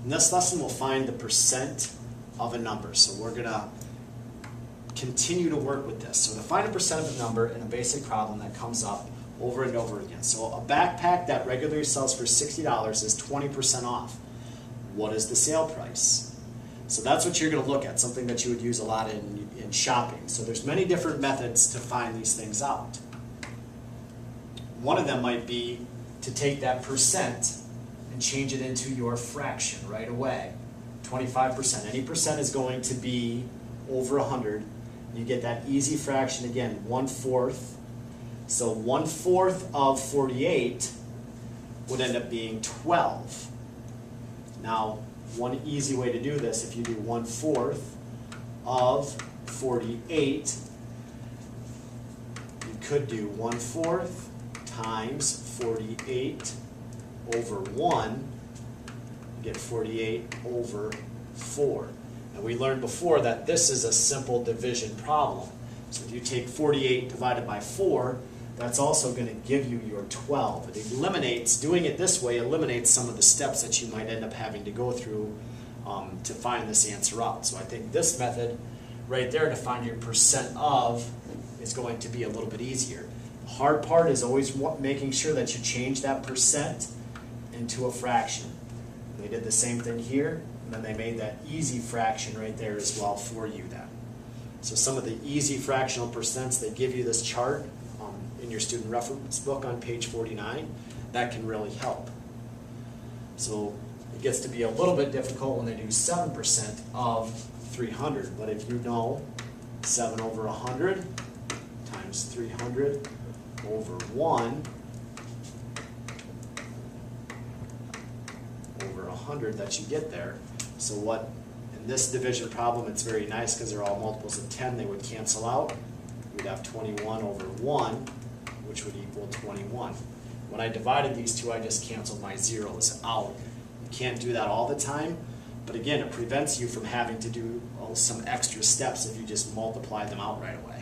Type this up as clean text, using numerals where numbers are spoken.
In this lesson, we'll find the percent of a number. So we're going to continue to work with this. So to find a percent of a number in a basic problem that comes up over and over again. So a backpack that regularly sells for $60 is 20% off. What is the sale price? So that's what you're going to look at, something that you would use a lot in shopping. So there's many different methods to find these things out. One of them might be to take that percent and change it into your fraction right away. 25%. Any percent is going to be over 100. You get that easy fraction again, 1/4. So 1/4 of 48 would end up being 12. Now, one easy way to do this, if you do 1/4 of 48, you could do 1/4 times 48 over 1, you get 48 over 4. And we learned before that this is a simple division problem. So if you take 48 divided by 4, that's also going to give you your 12. It eliminates, doing it this way eliminates some of the steps that you might end up having to go through to find this answer out. So I think this method right there to find your percent of is going to be a little bit easier. The hard part is always making sure that you change that percent into a fraction. They did the same thing here, and then they made that easy fraction right there as well for you then. So some of the easy fractional percents, they give you this chart in your student reference book on page 49. That can really help. So it gets to be a little bit difficult when they do 7% of 300. But if you know 7 over 100 times 300 over 1 over 100, that you get there. So what, in this division problem, it's very nice because they're all multiples of 10. They would cancel out. We'd have 21 over 1, which would equal 21. When I divided these two, I just canceled my zeros out. You can't do that all the time, but again, it prevents you from having to do some extra steps if you just multiply them out right away.